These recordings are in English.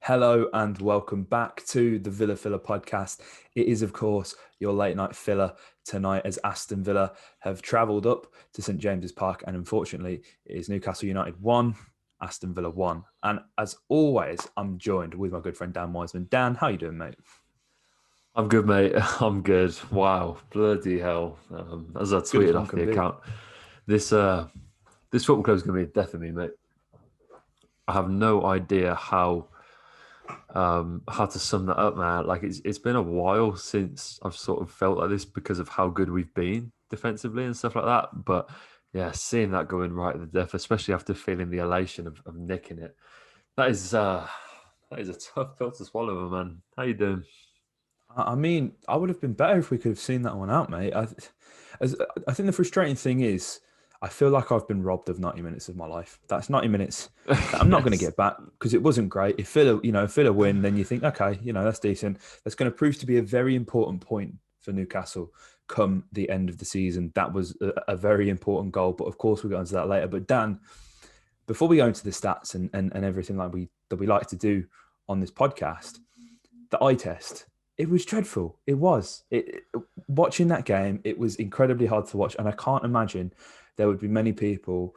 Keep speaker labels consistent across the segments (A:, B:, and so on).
A: Hello and welcome back to the Villa Filler podcast. It is, of course, your late night filler tonight as Aston Villa have travelled up to St James's Park, and unfortunately it is Newcastle United 1, Aston Villa 1. And as always, I'm joined with my good friend Dan Wiseman. Dan, how you doing, mate?
B: I'm good, mate. I'm good. Wow, bloody hell! As I
A: Good as
B: tweeted
A: one
B: off
A: can
B: the
A: be.
B: account, this football club is going to be a death of me, mate. I have no idea how to sum that up, man. Like it's been a while since I've sort of felt like this because of how good we've been defensively and stuff like that. But yeah, seeing that going right at the death, especially after feeling the elation of nicking it, that is a tough pill to swallow, man. How you doing?
A: I mean, I would have been better if we could have seen that one out, mate. As, I think the frustrating thing is, I feel like I've been robbed of 90 minutes of my life. That's 90 minutes that I'm not going to
B: Yes.
A: get back because it wasn't great. If Villa win, then you think, okay, that's decent. That's going to prove to be a very important point for Newcastle come the end of the season. That was a very important goal, but of course we'll get into that later. But Dan, before we go into the stats and everything that we like to do on this podcast, the eye test. It was dreadful. It was. Watching that game, it was incredibly hard to watch, and I can't imagine there would be many people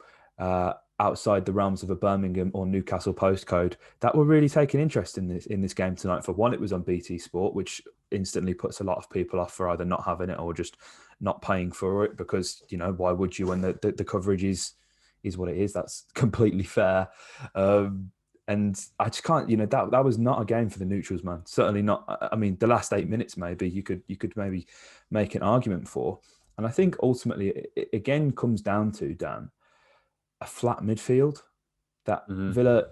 A: outside the realms of a Birmingham or Newcastle postcode that were really taking interest in this game tonight. For one, it was on BT Sport, which instantly puts a lot of people off for either not having it or just not paying for it because why would you when the coverage is what it is? That's completely fair. And I just can't, that was not a game for the neutrals, man. Certainly not. I mean, the last 8 minutes, maybe you could maybe make an argument for. And I think ultimately, it again comes down to Dan, a flat midfield that
B: Mhm.
A: Villa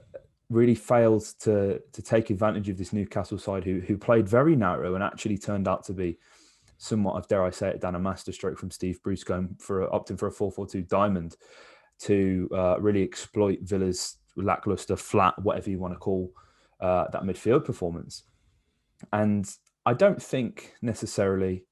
A: really failed to take advantage of this Newcastle side who played very narrow and actually turned out to be somewhat of, dare I say it, Dan, a masterstroke from Steve Bruce opting for a 4-4-2 diamond to really exploit Villa's lackluster, flat, whatever you want to call that midfield performance. And I don't think necessarily,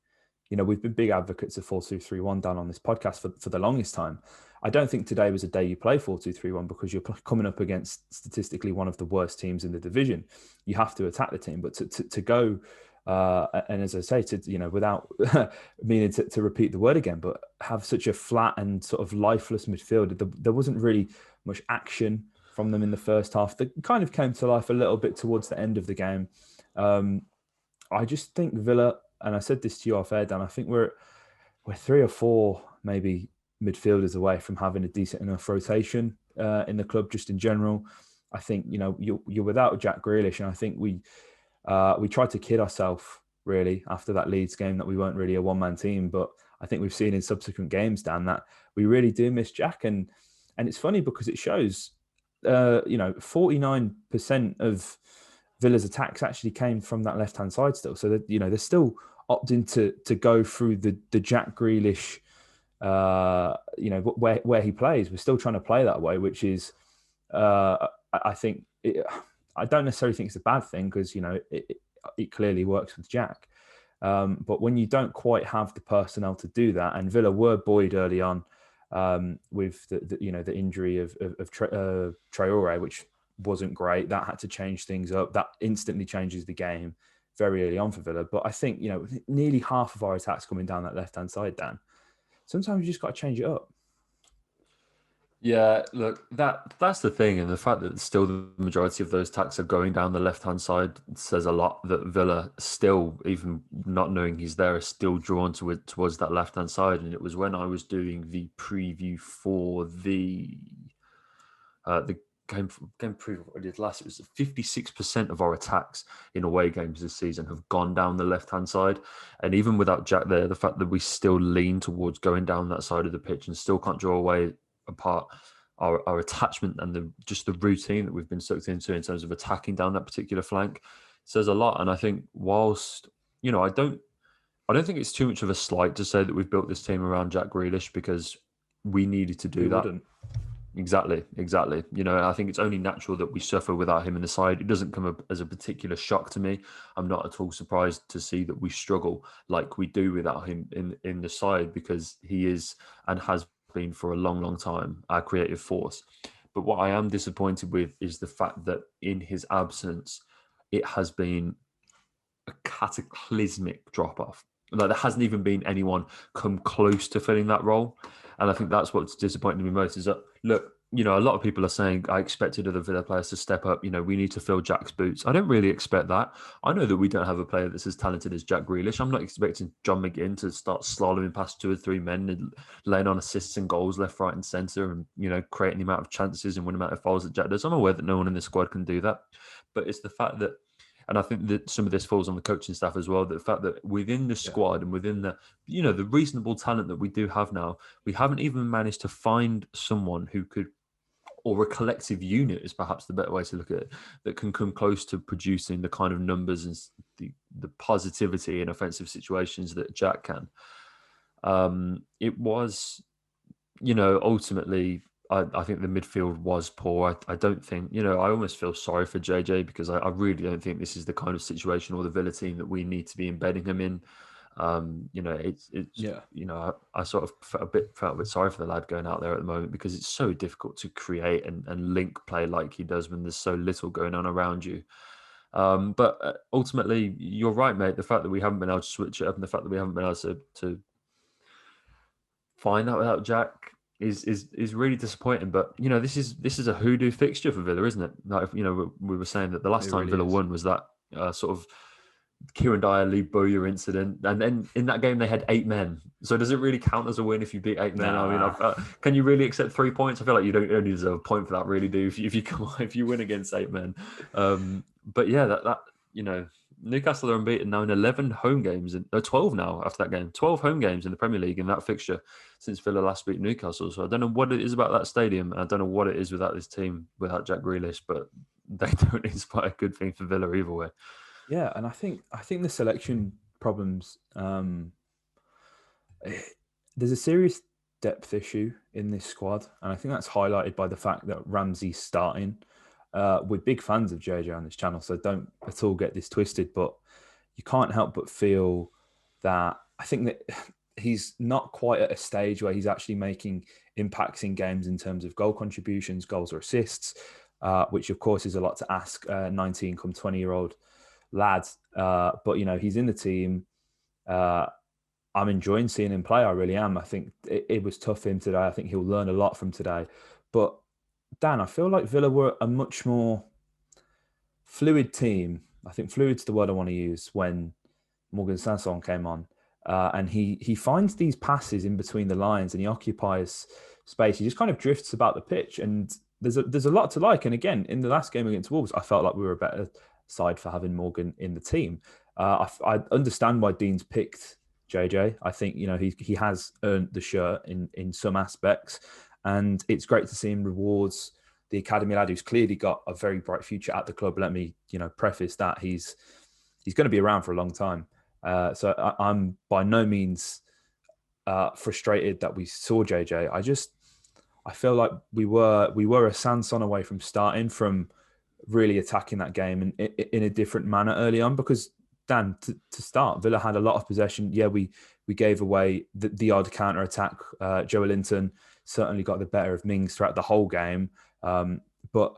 A: we've been big advocates of 4-2-3-1 down on this podcast for the longest time. I don't think today was a day you play 4-2-3-1 because you're coming up against statistically one of the worst teams in the division. You have to attack the team, but to go and as I say, without meaning to repeat the word again, but have such a flat and sort of lifeless midfield. There wasn't really much action from them in the first half. That kind of came to life a little bit towards the end of the game. Um, I just think Villa, and I said this to you off air, Dan. I think we're three or four maybe midfielders away from having a decent enough rotation in the club, just in general. I think you're without Jack Grealish, and I think we tried to kid ourselves really after that Leeds game that we weren't really a one-man team, but I think we've seen in subsequent games, Dan, that we really do miss Jack, and it's funny because it shows 49% of Villa's attacks actually came from that left-hand side still. So that they're still opting to go through the Jack Grealish, where he plays. We're still trying to play that way, which is, I think, I don't necessarily think it's a bad thing because it clearly works with Jack. But when you don't quite have the personnel to do that, and Villa were buoyed early on with the injury of Traore, which wasn't great. That had to change things up. That instantly changes the game very early on for Villa. But I think nearly half of our attacks coming down that left hand side, Dan. Sometimes you just got to change it up.
B: Yeah, look, that's the thing, and the fact that still the majority of those attacks are going down the left-hand side says a lot. That Villa still, even not knowing he's there, are still drawn towards that left-hand side. And it was when I was doing the preview for the game preview I did last. It was 56% of our attacks in away games this season have gone down the left-hand side, and even without Jack there, the fact that we still lean towards going down that side of the pitch and still can't draw away apart our attachment and just the routine that we've been sucked into in terms of attacking down that particular flank says a lot. And I think whilst I don't think it's too much of a slight to say that we've built this team around Jack Grealish because we needed to
A: Who
B: do that.
A: wouldn't?
B: Exactly, exactly. I think it's only natural that we suffer without him in the side. It doesn't come up as a particular shock to me. I'm not at all surprised to see that we struggle like we do without him in the side because he is and has been for a long, long time our creative force. But what I am disappointed with is the fact that in his absence, it has been a cataclysmic drop off. Like there hasn't even been anyone come close to filling that role. And I think that's what's disappointing me most is that, look, you know, a lot of people are saying, I expected other Villa players to step up. You know, we need to fill Jack's boots. I don't really expect that. I know that we don't have a player that's as talented as Jack Grealish. I'm not expecting John McGinn to start slaloming past 2 or 3 men and laying on assists and goals left, right, and centre and, you know, creating the amount of chances and winning the amount of fouls that Jack does. I'm aware that no one in the squad can do that. But it's the fact that, and I think that some of this falls on the coaching staff as well. The fact that within the squad and within the, you know, the reasonable talent that we do have now, we haven't even managed to find someone who could, or a collective unit is perhaps the better way to look at it, that can come close to producing the kind of numbers and the positivity in offensive situations that Jack can. It was, you know, ultimately, I think the midfield was poor. I don't think, you know, I almost feel sorry for JJ because I really don't think this is the kind of situation or the Villa team that we need to be embedding him in. You know, it's you know, I sort of felt a bit sorry for the lad going out there at the moment because it's so difficult to create and link play like he does when there's so little going on around you. But ultimately, you're right, mate. The fact that we haven't been able to switch it up and the fact that we haven't been able to find that without Jack is really disappointing. But you know, this is a hoodoo fixture for Villa, isn't it? Like, you know, we were saying that the last time Villa won was that sort of Kieran Dyer, Lee Bowyer incident, and then in that game they had 8 men. So does it really count as a win if you beat 8 men? I mean, can you really accept 3 points? I feel like you don't only deserve a point for that, really, do if you win against 8 men. But yeah, that you know, Newcastle are unbeaten now in 11 home games, and 12 now after that game. 12 home games in the Premier League in that fixture since Villa last beat Newcastle. So I don't know what it is about that stadium, and I don't know what it is without this team, without Jack Grealish, but they don't inspire a good thing for Villa either way.
A: Yeah, and I think the selection problems. There's a serious depth issue in this squad, and I think that's highlighted by the fact that Ramsey's starting. We're big fans of JJ on this channel, so don't at all get this twisted. But you can't help but feel that I think that he's not quite at a stage where he's actually making impacts in games in terms of goal contributions, goals or assists, which of course is a lot to ask 19 come 20-year-old lads. But you know, he's in the team. I'm enjoying seeing him play. I really am. I think it was tough for him today. I think he'll learn a lot from today. But Dan, I feel like Villa were a much more fluid team. I think fluid's the word I want to use when Morgan Sanson came on. And he finds these passes in between the lines and he occupies space. He just kind of drifts about the pitch. And there's a lot to like. And again, in the last game against Wolves, I felt like we were a better side for having Morgan in the team. I understand why Dean's picked JJ. I think, you know, he has earned the shirt in some aspects. And it's great to see him rewards the academy lad who's clearly got a very bright future at the club. Let me, you know, preface that he's going to be around for a long time. So I'm by no means frustrated that we saw JJ. I feel like we were a Sanson away from starting, from really attacking that game in a different manner early on, because Dan, to start, Villa had a lot of possession. Yeah, we gave away the odd counter attack. Joelinton certainly got the better of Mings throughout the whole game, but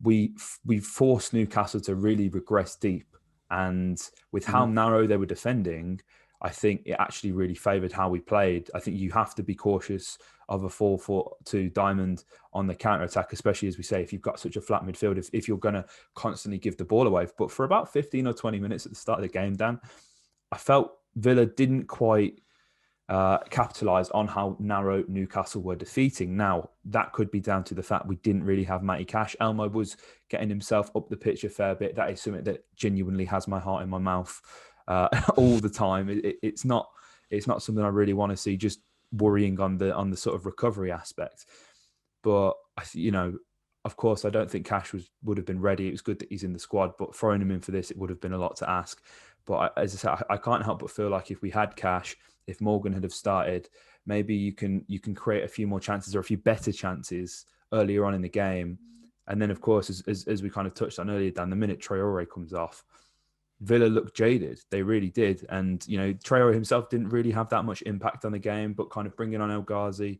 A: we forced Newcastle to really regress deep. And with how narrow they were defending, I think it actually really favoured how we played. I think you have to be cautious of a 4-4-2 diamond on the counter-attack, especially, as we say, if you've got such a flat midfield, if you're going to constantly give the ball away. But for about 15 or 20 minutes at the start of the game, Dan, I felt Villa didn't quite capitalise on how narrow Newcastle were defeating. Now, that could be down to the fact we didn't really have Matty Cash. Elmo was getting himself up the pitch a fair bit. That is something that genuinely has my heart in my mouth all the time. It's not something I really want to see, just worrying on the sort of recovery aspect. But you know, of course, I don't think Cash would have been ready. It was good that he's in the squad, but throwing him in for this, it would have been a lot to ask. But as I said, I can't help but feel like if we had Cash, if Morgan had have started, maybe you can create a few more chances or a few better chances earlier on in the game. And then, of course, as we kind of touched on earlier, Dan, the minute Traore comes off, Villa looked jaded. They really did. And, you know, Traore himself didn't really have that much impact on the game, but kind of bringing on El Ghazi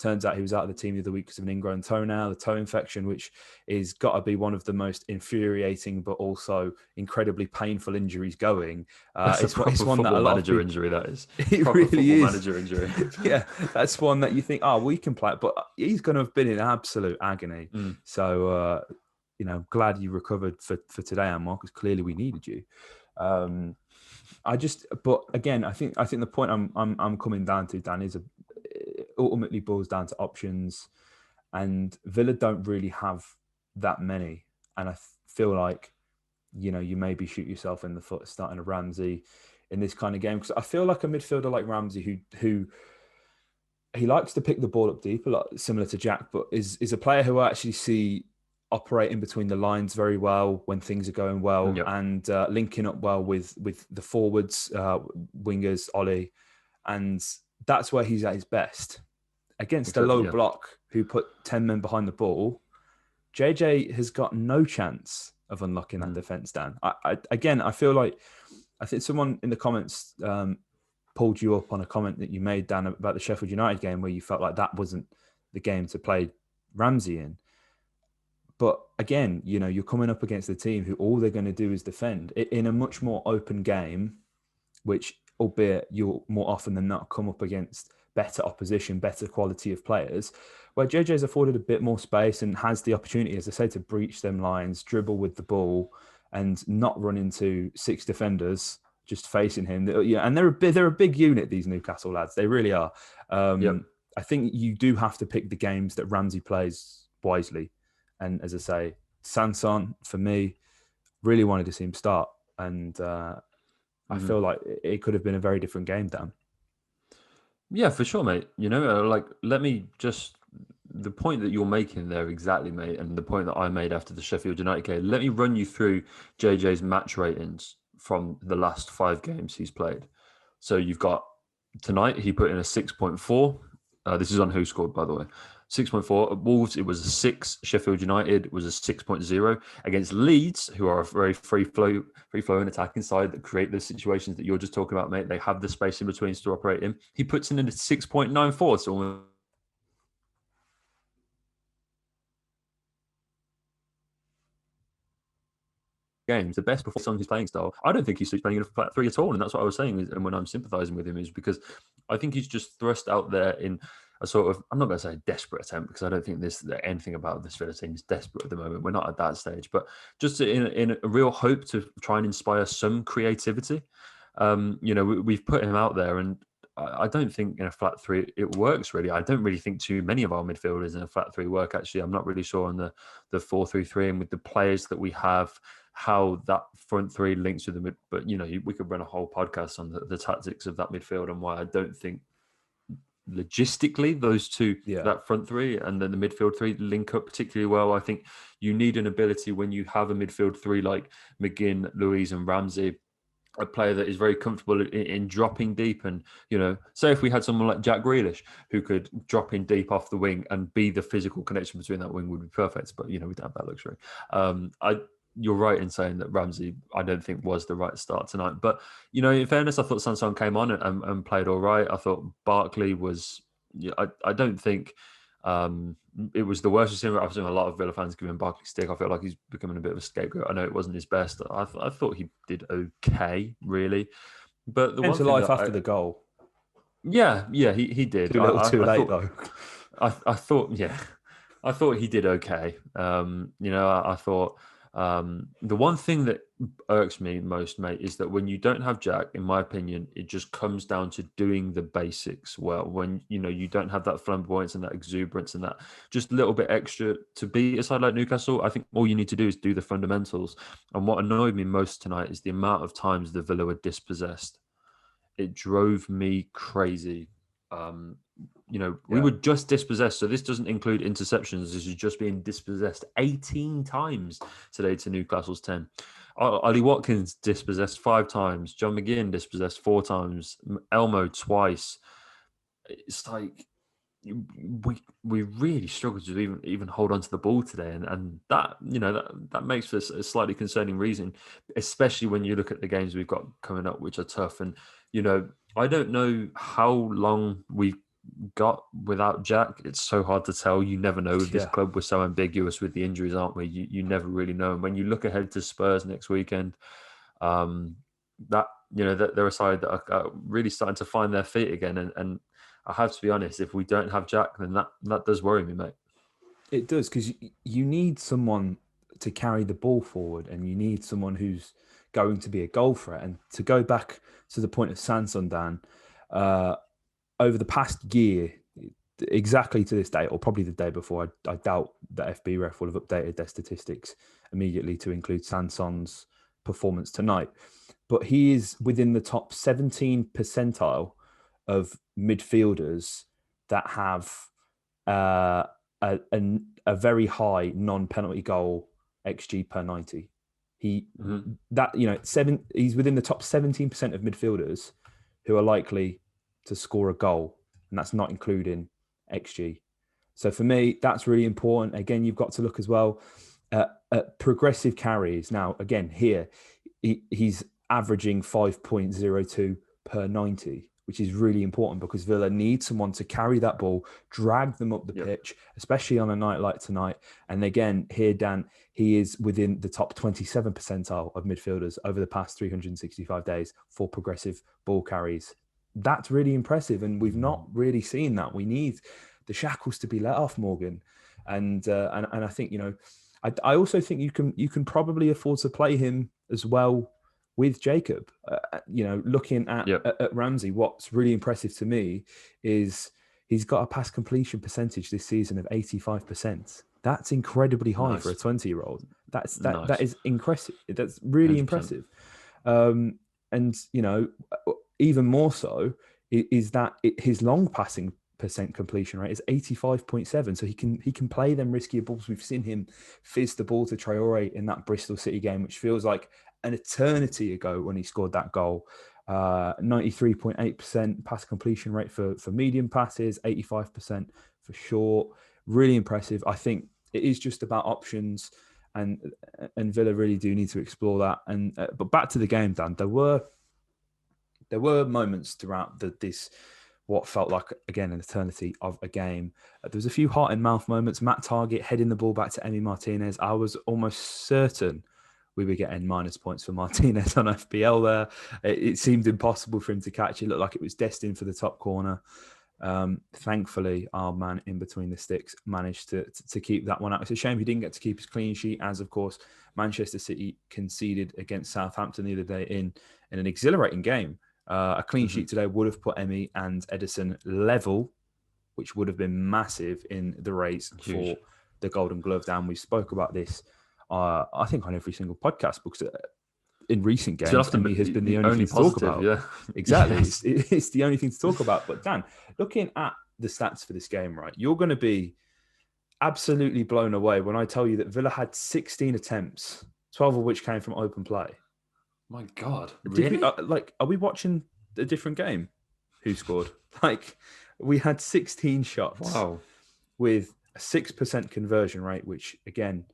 A: Turns out he was out of the team the other week because of an ingrown toenail, a toe infection, which is got to be one of the most infuriating but also incredibly painful injuries going.
B: That's a proper
A: It's one that a
B: football
A: lot of
B: manager
A: people,
B: injury, that is.
A: it
B: Proper
A: really
B: football
A: is.
B: manager injury.
A: Yeah, that's one that you think, oh, we can play, but he's going to have been in absolute agony. So, glad you recovered for today, Anwar, because clearly we needed you. But again, I think the point I'm coming down to, Dan, is ultimately boils down to options, and Villa don't really have that many. And I feel like, you maybe shoot yourself in the foot starting a Ramsey in this kind of game, because I feel like a midfielder like Ramsey who he likes to pick the ball up deep, a lot similar to Jack, but is a player who I actually see operating between the lines very well when things are going well, and linking up well with the forwards, wingers, Ollie, and that's where he's at his best. Against a low block who put 10 men behind the ball, JJ has got no chance of unlocking that defence, Dan. I feel like, I think someone in the comments pulled you up on a comment that you made, Dan, about the Sheffield United game where you felt like that wasn't the game to play Ramsey in. But again, you're coming up against a team who all they're going to do is defend in a much more open game, which, albeit you'll more often than not come up against better opposition, better quality of players, where JJ's afforded a bit more space and has the opportunity, as I say, to breach them lines, dribble with the ball, and not run into 6 defenders just facing him. And they're a big unit, these Newcastle lads. They really are. I think you do have to pick the games that Ramsey plays wisely. And as I say, Sanson, for me, really wanted to see him start. And I feel like it could have been a very different game, Dan.
B: Yeah, for sure, mate. Let me just, the point that you're making there exactly, mate, and the point that I made after the Sheffield United game, let me run you through JJ's match ratings from the last 5 games he's played. So you've got tonight, he put in a 6.4. This is on Who Scored, by the way. 6.4. At Wolves, it was a 6. Sheffield United was a 6.0. Against Leeds, who are a very free-flowing attacking side that create the situations that you're just talking about, mate. They have the space in between to operate in. He puts in a 6.94. So games, the best performance on his playing style. I don't think he's playing in a flat 3 at all, and that's what I was saying. And when I'm sympathising with him, is because I think he's just thrust out there in a sort of, I'm not going to say desperate attempt, because I don't think anything about this Villa team is desperate at the moment. We're not at that stage, but just in a real hope to try and inspire some creativity. We've put him out there, and I don't think in a flat 3 it works really. I don't really think too many of our midfielders in a flat 3 work. Actually, I'm not really sure on the 4-3-3 and with the players that we have, how that front 3 links with the mid. But we could run a whole podcast on the tactics of that midfield and why I don't think logistically those two, that front 3 and then the midfield 3, link up particularly well. I think you need an ability when you have a midfield 3 like McGinn, Louise and Ramsey, a player that is very comfortable in dropping deep. And say if we had someone like Jack Grealish who could drop in deep off the wing and be the physical connection between that wing, would be perfect. But we don't have that luxury. You're right in saying that Ramsey, I don't think, was the right start tonight. But, in fairness, I thought Sanson came on and played all right. I thought Barkley was, I don't think it was the worst we've seen. I've seen a lot of Villa fans giving Barkley stick. I feel like he's becoming a bit of a scapegoat. I know it wasn't his best. I thought he did okay, really. But the one
A: to life after the goal.
B: Yeah, he did.
A: Too little, too late, though.
B: I thought he did okay. I thought the one thing that irks me most, mate, is that when you don't have Jack, in my opinion, it just comes down to doing the basics well. When you don't have that flamboyance and that exuberance and that just a little bit extra to beat a side like Newcastle, I think all you need to do is do the fundamentals. And what annoyed me most tonight is the amount of times the Villa were dispossessed. It drove me crazy. We were just dispossessed. So this doesn't include interceptions. This is just being dispossessed 18 times today to Newcastle's 10. Ollie Watkins dispossessed 5 times. John McGinn dispossessed 4 times. Elmo twice. It's like we really struggled to even hold on to the ball today. And that, that makes for a slightly concerning reason, especially when you look at the games we've got coming up, which are tough. And, I don't know how long we got without Jack, it's so hard to tell. You never know with this
A: Yeah.
B: club. We're so ambiguous with the injuries, aren't we? You never really know. And when you look ahead to Spurs next weekend, that that they're a side that are really starting to find their feet again. And I have to be honest, if we don't have Jack, then that does worry me, mate.
A: It does, because you need someone to carry the ball forward, and you need someone who's going to be a goal threat. And to go back to the point of Sanson, Dan, over the past year, exactly to this day, or probably the day before, I doubt that FB Ref will have updated their statistics immediately to include Sanson's performance tonight. But he is within the top 17 percentile of midfielders that have a very high non-penalty goal XG per 90. He's within the top 17% of midfielders who are likely to score a goal, and that's not including XG. So for me, that's really important. Again, you've got to look as well at progressive carries. Now, again, here he's averaging 5.02 per 90, which is really important because Villa need someone to carry that ball, drag them up the pitch, especially on a night like tonight. And again, here, Dan, he is within the top 27 percentile of midfielders over the past 365 days for progressive ball carries. That's really impressive, and we've not really seen that. We need the shackles to be let off, Morgan, and I think I also think you can probably afford to play him as well with Jacob. Looking at Ramsey, what's really impressive to me is he's got a pass completion percentage this season of 85%. That's incredibly high for a 20-year-old. That is impressive. That's really 100%. Impressive. And even more so is that his long passing percent completion rate is 85.7. So he can play them riskier balls. We've seen him fizz the ball to Traore in that Bristol City game, which feels like an eternity ago when he scored that goal. 93.8% pass completion rate for medium passes, 85% for short. Really impressive. I think it is just about options, and Villa really do need to explore that. And but back to the game, Dan, there were moments throughout this what felt like, again, an eternity of a game. There was a few heart and mouth moments. Matt Targett heading the ball back to Emi Martinez. I was almost certain we were getting minus points for Martinez on FPL there. It seemed impossible for him to catch. It looked like it was destined for the top corner. Thankfully, our man in between the sticks managed to keep that one out. It's a shame he didn't get to keep his clean sheet, as, of course, Manchester City conceded against Southampton the other day in an exhilarating game. A clean sheet today would have put Emi and Edison level, which would have been massive in the race for the Golden Glove. Dan, we spoke about this, I think, on every single podcast, because in recent games, Emi has been the only thing to talk about. Yeah. Exactly. Yes. It's the only thing to talk about. But Dan, looking at the stats for this game, right, you're going to be absolutely blown away when I tell you that Villa had 16 attempts, 12 of which came from open play.
B: My God, really?
A: Are we watching a different game? Who scored? We had 16 shots.
B: Wow.
A: With a 6% conversion rate, which again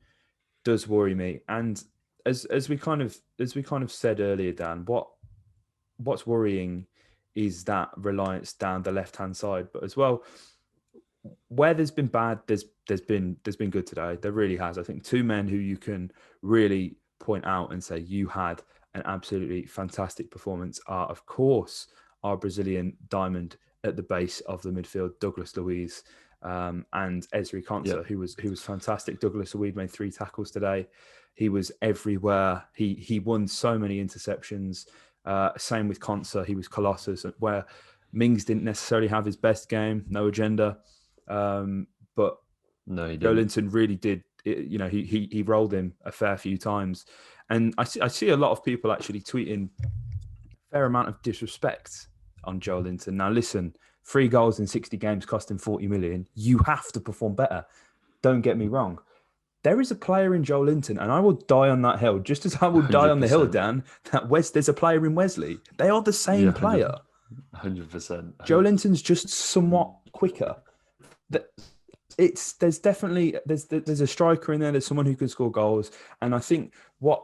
A: does worry me. And as we kind of said earlier, Dan, what's worrying is that reliance down the left-hand side, but as well, where there's been bad, there's been good today. There really has. I think two men who you can really point out and say you had an absolutely fantastic performance are, of course, our Brazilian diamond at the base of the midfield, Douglas Luiz, and Ezri Konsa, who was fantastic. Douglas Luiz made 3 tackles today. He was everywhere. He won so many interceptions. Same with Konsa. He was colossus. Where Mings didn't necessarily have his best game, no agenda, but
B: no, he didn't.
A: Joelinton really did. He rolled him a fair few times. And I see a lot of people actually tweeting a fair amount of disrespect on Joelinton. Now, listen, 3 goals in 60 games costing 40 million. You have to perform better. Don't get me wrong. There is a player in Joelinton, and I will die on that hill, just as I will die 100%. On the hill, Dan, that there's a player in Wesley. They are the same player.
B: 100%.
A: Joelinton's just somewhat quicker. There's a striker in there. There's someone who can score goals. And I think what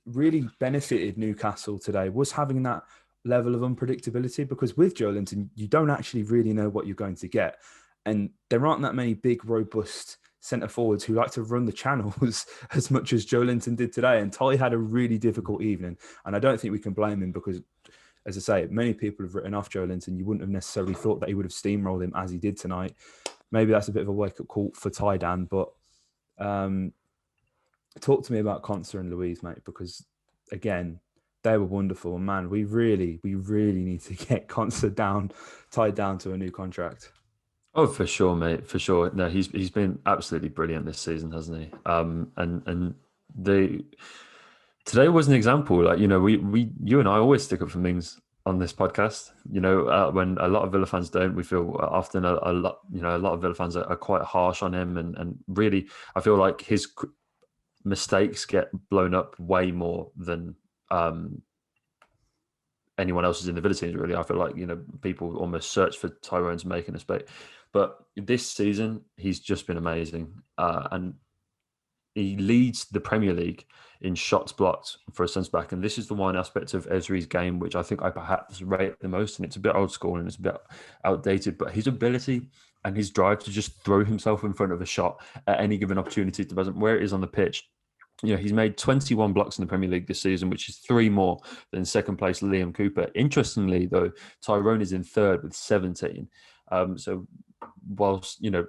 A: really benefited Newcastle today was having that level of unpredictability, because with Joe Linton, you don't actually really know what you're going to get. And there aren't that many big, robust centre forwards who like to run the channels as much as Joe Linton did today. And Ty had a really difficult evening. And I don't think we can blame him because, as I say, many people have written off Joe Linton. You wouldn't have necessarily thought that he would have steamrolled him as he did tonight. Maybe that's a bit of a wake-up call for Ty, Dan. But talk to me about Conser and Louise, mate, because, again, they were wonderful. And, man, we really need to get Conser tied down to a new contract.
B: Oh, for sure, mate, for sure. No, he's been absolutely brilliant this season, hasn't he? And today was an example. Like, you know, you and I always stick up for Mings on this podcast. You know, when a lot of Villa fans don't, we feel often a lot. You know, a lot of Villa fans are quite harsh on him, and really, I feel like his mistakes get blown up way more than anyone else's in the Villa teams. Really, I feel like, you know, people almost search for Tyrone to make a mistake. But this season, he's just been amazing. And he leads the Premier League in shots blocked for a centre-back. And this is the one aspect of Ezri's game which I think I perhaps rate the most. And it's a bit old school and it's a bit outdated. But his ability and his drive to just throw himself in front of a shot at any given opportunity, where it is on the pitch. You know, he's made 21 blocks in the Premier League this season, which is 3 more than second place Liam Cooper. Interestingly, though, Tyrone is in third with 17. So whilst, you know,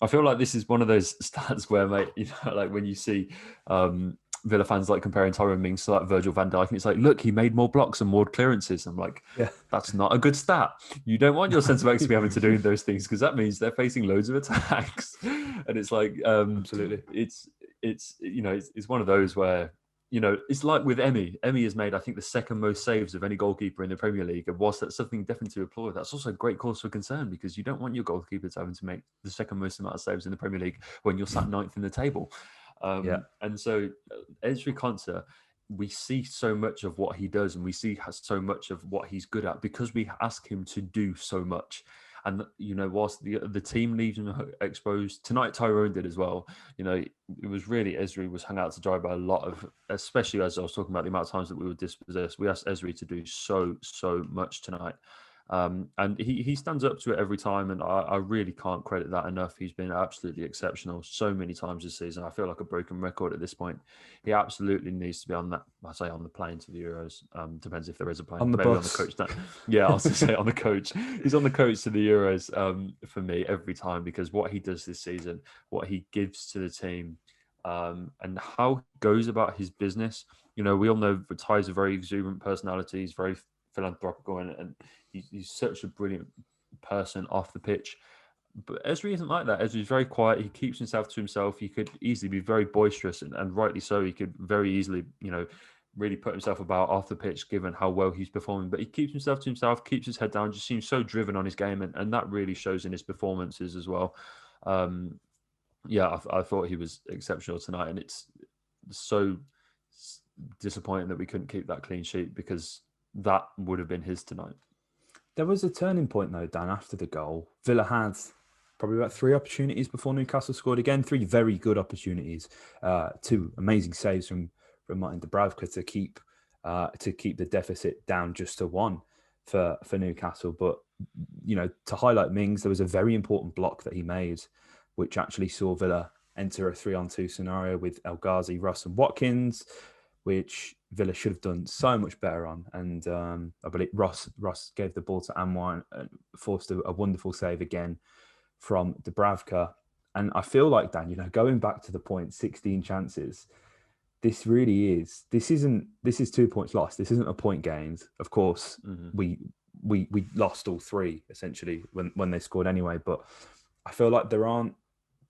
B: I feel like this is one of those stats where, mate, you know, like when you see Villa fans like comparing Tyrone Mings to like Virgil van Dijk, and it's like, look, he made more blocks and more clearances. I'm like, yeah, that's not a good stat. You don't want your centre backs to be having to do those things because that means they're facing loads of attacks. And it's like,
A: absolutely,
B: it's you know, it's one of those where, you know, it's like with Emi. Emi has made, I think, the second most saves of any goalkeeper in the Premier League. And whilst that's something definitely to applaud, that's also a great cause for concern because you don't want your goalkeepers having to make the second most amount of saves in the Premier League when you're sat ninth in the table. And so Ezri Konsa, we see so much of what he does and we see so much of what he's good at because we ask him to do so much. And, you know, whilst the team leaves him exposed, tonight Tyrone did as well. You know, it was really, Ezri was hung out to dry by a lot of, especially as I was talking about the amount of times that we were dispossessed. We asked Ezri to do so much tonight. And he stands up to it every time, and I really can't credit that enough. He's been absolutely exceptional so many times this season. I feel like a broken record at this point. He absolutely needs to be on that. I say on the plane to the Euros. Depends if there is a plane.
A: On the
B: Maybe
A: bus.
B: on the coach. Yeah, I was going to say on the coach. He's on the coach to the Euros for me every time because what he does this season, what he gives to the team, and how he goes about his business. You know, we all know Ty's a very exuberant personality. He's very philanthropical and he's such a brilliant person off the pitch. But Ezri isn't like that. Ezri's very quiet. He keeps himself to himself. He could easily be very boisterous and rightly so. He could very easily, you know, really put himself about off the pitch given how well he's performing. But he keeps himself to himself, keeps his head down, just seems so driven on his game. And that really shows in his performances as well. I thought he was exceptional tonight. And it's so disappointing that we couldn't keep that clean sheet because that would have been his tonight.
A: There was a turning point, though, Dan, after the goal. Villa had probably about 3 opportunities before Newcastle scored again. 3 very good opportunities. 2 amazing saves from Martin Dubravka to keep the deficit down just to 1 for Newcastle. But, you know, to highlight Mings, there was a very important block that he made, which actually saw Villa enter a 3-on-2 scenario with El Ghazi, Russ and Watkins, which Villa should have done so much better on. And I believe Ross gave the ball to Anwar and forced a wonderful save again from Dubravka. And I feel like, Dan, you know, going back to the point, 16 chances, this is 2 points lost. This isn't a point gained. Of course, we lost all 3 essentially when they scored anyway. But I feel like there aren't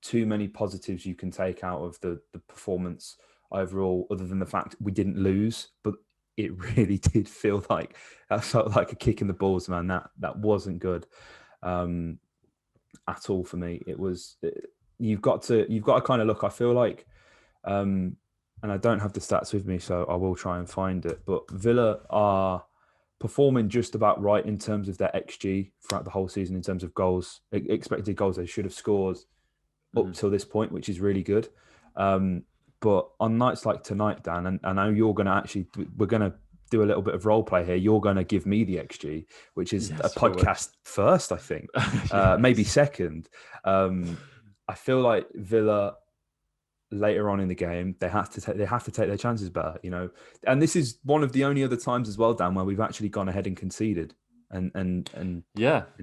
A: too many positives you can take out of the performance overall, other than the fact we didn't lose. But it really did feel like that felt like a kick in the balls, man. That wasn't good at all for me. It was you've got to kind of look. I feel like, and I don't have the stats with me, so I will try and find it. But Villa are performing just about right in terms of their XG throughout the whole season, in terms of goals, expected goals they should have scored up till this point, which is really good. But on nights like tonight, Dan, and I know we're going to do a little bit of role play here. You're going to give me the XG, which is a podcast first, I think, maybe second. I feel like Villa later on in the game, they have to take their chances better, you know. And this is one of the only other times as well, Dan, where we've actually gone ahead and conceded and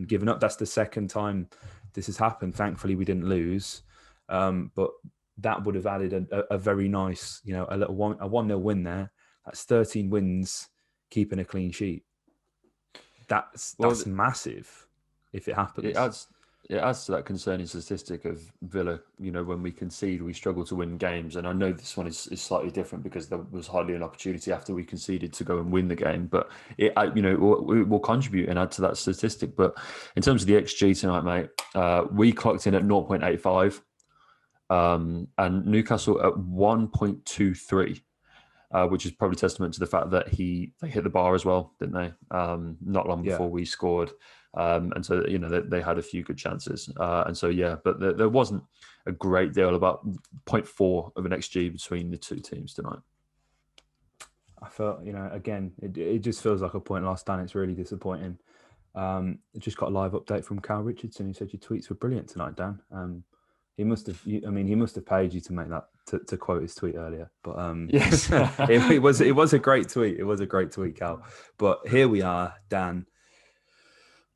A: given up. That's the second time this has happened. Thankfully, we didn't lose, but that would have added a very nice, you know, a 1-0 win there. That's 13 wins, keeping a clean sheet. That's massive if it happens.
B: It adds to that concerning statistic of Villa. You know, when we concede, we struggle to win games. And I know this one is slightly different because there was hardly an opportunity after we conceded to go and win the game. But it will contribute and add to that statistic. But in terms of the XG tonight, mate, we clocked in at 0.85, and Newcastle at 1.23. Which is probably testament to the fact that they hit the bar as well, didn't they? Not long before we scored. And so, you know, they had a few good chances. But there wasn't a great deal, about 0.4 of an XG between the two teams tonight.
A: I felt, you know, again, it just feels like a point lost, Dan. It's really disappointing. Just got a live update from Cal Richardson, who said your tweets were brilliant tonight, Dan. He must have paid you to make that, to quote his tweet earlier. But
B: yes,
A: it was a great tweet. It was a great tweet, Cal. But here we are, Dan.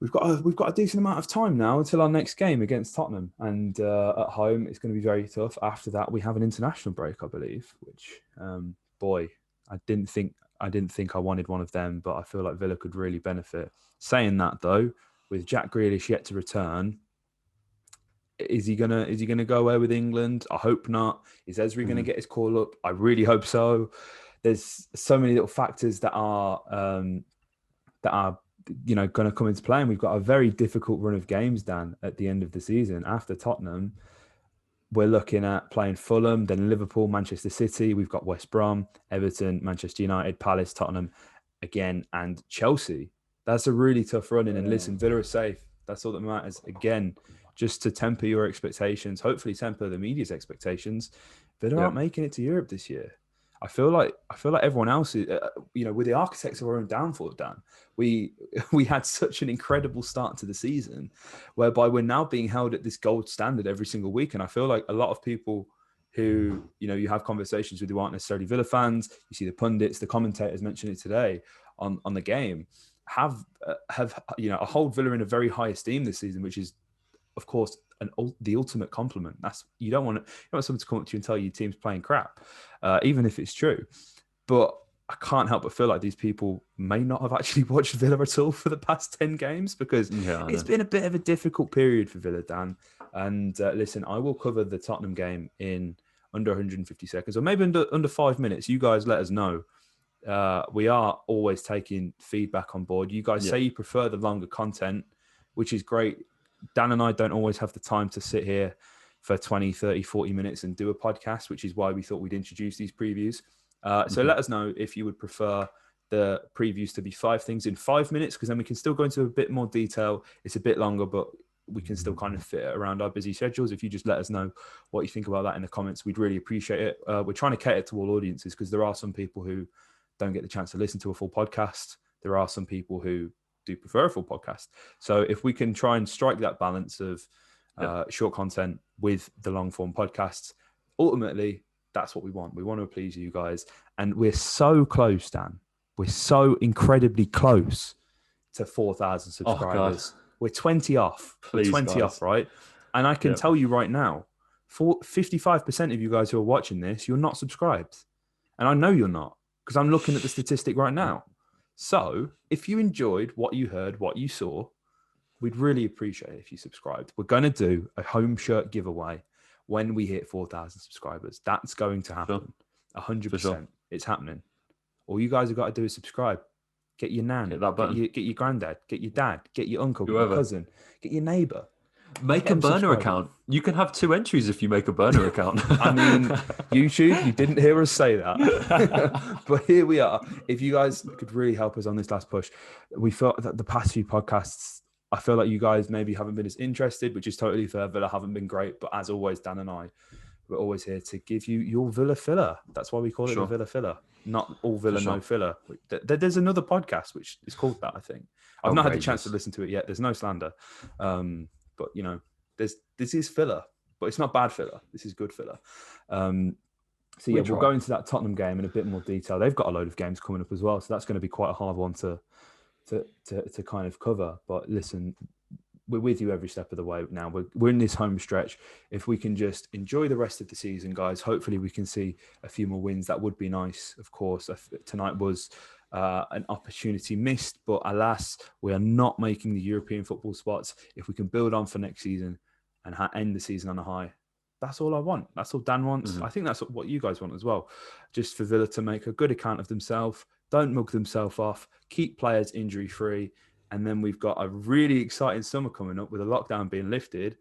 A: We've got a decent amount of time now until our next game against Tottenham, and at home it's going to be very tough. After that, we have an international break, I believe. Which, I didn't think I wanted one of them, but I feel like Villa could really benefit. Saying that though, with Jack Grealish yet to return. Is he gonna go away with England? I hope not. Is Ezri gonna get his call up? I really hope so. There's so many little factors that are you know going to come into play, and we've got a very difficult run of games, Dan, at the end of the season. After Tottenham, we're looking at playing Fulham, then Liverpool, Manchester City. We've got West Brom, Everton, Manchester United, Palace, Tottenham again, and Chelsea. That's a really tough run in. And listen, Villa are safe. That's all that matters. Again, just to temper your expectations, hopefully temper the media's expectations, Villa aren't making it to Europe this year. I feel like everyone else is, you know, we're the architects of our own downfall, Dan. We had such an incredible start to the season, whereby we're now being held at this gold standard every single week. And I feel like a lot of people who, you know, you have conversations with who aren't necessarily Villa fans, you see the pundits, the commentators mention it today on the game, have you know, hold Villa in a very high esteem this season, which is, of course, the ultimate compliment. That's you don't want someone to come up to you and tell you your team's playing crap, even if it's true. But I can't help but feel like these people may not have actually watched Villa at all for the past 10 games, because it's been a bit of a difficult period for Villa, Dan. And listen, I will cover the Tottenham game in under 150 seconds, or maybe under 5 minutes. You guys let us know. We are always taking feedback on board. You guys say you prefer the longer content, which is great. Dan and I don't always have the time to sit here for 20, 30, 40 minutes and do a podcast, which is why we thought we'd introduce these previews. So let us know if you would prefer the previews to be 5 things in 5 minutes, because then we can still go into a bit more detail. It's a bit longer, but we can still kind of fit it around our busy schedules. If you just let us know what you think about that in the comments, we'd really appreciate it. We're trying to cater to all audiences, because there are some people who don't get the chance to listen to a full podcast. There are some people who do prefer a full podcast. So if we can try and strike that balance of short content with the long form podcasts, ultimately that's what we want. We want to please you guys, and we're so close, Dan. We're so incredibly close to 4,000 subscribers. We're 20 off.
B: Please,
A: we're 20 off, right? And I can tell you right now, 55% of you guys who are watching this, you're not subscribed, and I know you're not, because I'm looking at the statistic right now. So if you enjoyed what you heard, what you saw, we'd really appreciate it if you subscribed. We're going to do a home shirt giveaway when we hit 4,000 subscribers. That's going to happen. 100%. It's happening. All you guys have got to do is subscribe. Get your nan, get your granddad, get your dad, get your uncle, get your cousin, get your neighbour.
B: Make a burner account. You can have 2 entries if you make a burner account.
A: I mean, YouTube, you didn't hear us say that. But here we are. If you guys could really help us on this last push, we felt that the past few podcasts, I feel like you guys maybe haven't been as interested, which is totally fair. Villa haven't been great. But as always, Dan and I We're always here to give you your Villa filler. That's why we call it the
B: Sure.
A: Villa filler, not all Villa,
B: sure.
A: no filler. There's another podcast which is called that, I think. I've not had the chance to
B: Outrageous.
A: listen to it yet. There's no slander. But, you know, this is filler, but it's not bad filler. This is good filler. So, yeah, we'll go into that Tottenham game in a bit more detail. They've got a load of games coming up as well, so that's going to be quite a hard one to kind of cover. But listen, we're with you every step of the way now. We're in this home stretch. If we can just enjoy the rest of the season, guys, hopefully we can see a few more wins. That would be nice, of course. Tonight was an opportunity missed, but alas, we are not making the European football spots. If we can build on for next season and end the season on a high, that's all I want. That's all Dan wants.
B: Mm-hmm.
A: I think that's what you guys want as well. Just for Villa to make a good account of themselves, don't mug themselves off, keep players injury-free, and then we've got a really exciting summer coming up with a lockdown being lifted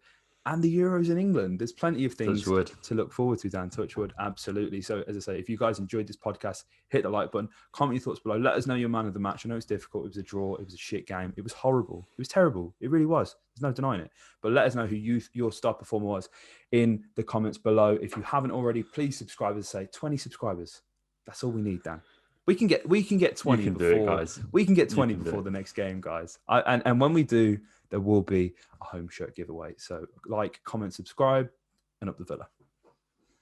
A: and the Euros in England. There's plenty of things to look forward to, Dan. Touchwood, absolutely. So, as I say, if you guys enjoyed this podcast, hit the like button, comment your thoughts below. Let us know your man of the match. I know it's difficult. It was a draw. It was a shit game. It was horrible. It was terrible. It really was. There's no denying it. But let us know who your star performer was in the comments below. If you haven't already, please subscribe. As I say, 20 subscribers. That's all we need, Dan. We can get 20 before we can get 20 before the next game, guys. And when we do, there will be a home shirt giveaway. So like, comment, subscribe, and up the Villa.